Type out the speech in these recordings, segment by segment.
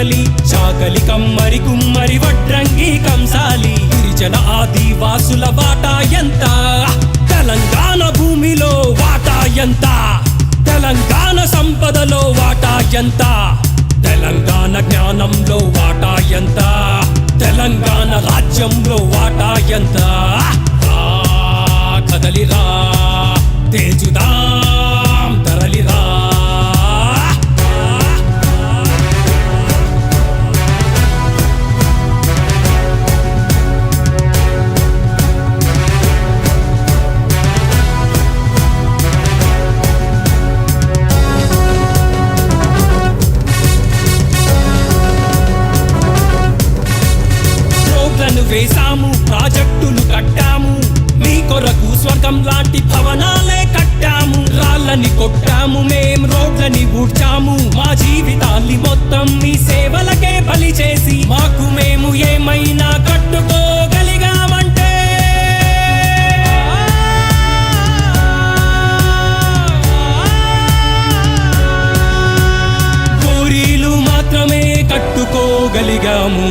కమ్మలి చాకలి కమ్మరి కుమ్మరి వడ్రంగి కంసాలి గిరిజన ఆదివాసుల వాటా ఎంత తెలంగాణ భూమిలో వాటా ఎంత తెలంగాణ సంపదలో వాటా ఎంత తెలంగాణ జ్ఞానంలో వాటా ఎంత తెలంగాణ రాజ్యంలో వాటా ఎంత కదలిరా తేజుదాం తరలిరా వేసాము ప్రాజెక్టులు కట్టాము మీ కొరకు స్వర్గం లాంటి భవనాలే కట్టాము రాళ్ళని కొట్టాము మేం రోడ్లని ఊడ్చాము మా జీవితాల్ని మొత్తం మీ సేవలకే బలి చేసి మాకు మేము ఏమైనా కట్టుకోగలిగామంటే కోరీలు మాత్రమే కట్టుకోగలిగాము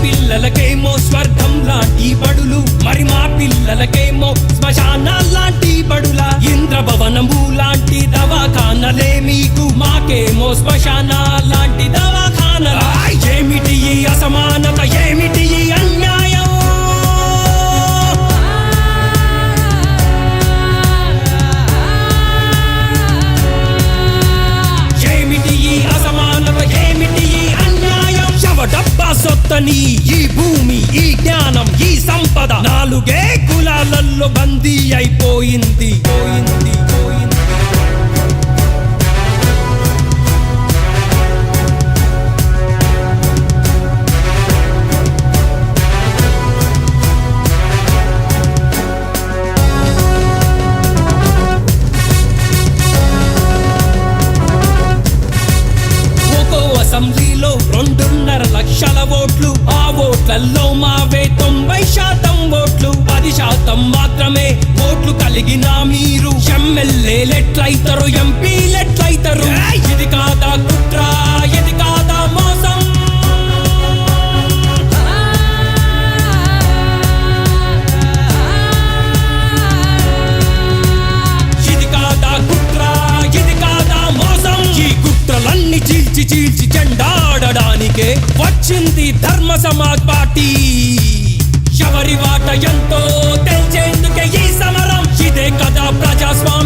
పిల్లలకేమో స్వర్గం లాంటి బడులు మరి మా పిల్లలకేమో శ్మశానాల్లాంటి బడుల ఇంద్రభవనము లాంటి దవాఖానలే మీకు మాకేమో శ్మశానాల్లాంటి దవాఖానల ఏమిటి ఈ అసమానత ఏమిటి ఈ అన్యాయం ఏమిటి ఈ అసమానత ఏమిటి ఈ అన్యాయం శవడబ్బా సొత్తని ఈ భూమి ఈ జ్ఞానం ఈ సంపద నాలుగే కులాలలో బందీ అయిపోయింది పోయింది పోయింది అసెంబ్లీలో 2.5 లక్షల ఓట్లు ఆ ఓట్లలో మావే 90% ఓట్లు 10% మాత్రమే ఓట్లు కలిగిన మీరు ఎమ్మెల్యేలెట్లయితారు ఎంపీలెట్లయితారు ఇది కాదా కుట్ర ఇది కాదా మోసం ఇది కాదా కుట్ర ఇది కాదా మోసం ఈ కుట్రలన్నీ చీల్చి చీల్చి చెండాడడానికే వచ్చింది ధర్మ సమాజ్ పార్టీ ఎవరి వాట ఎంతో తెలిచేందుకే ఈ సమరం ఇదే కదా ప్రజాస్వామ్యం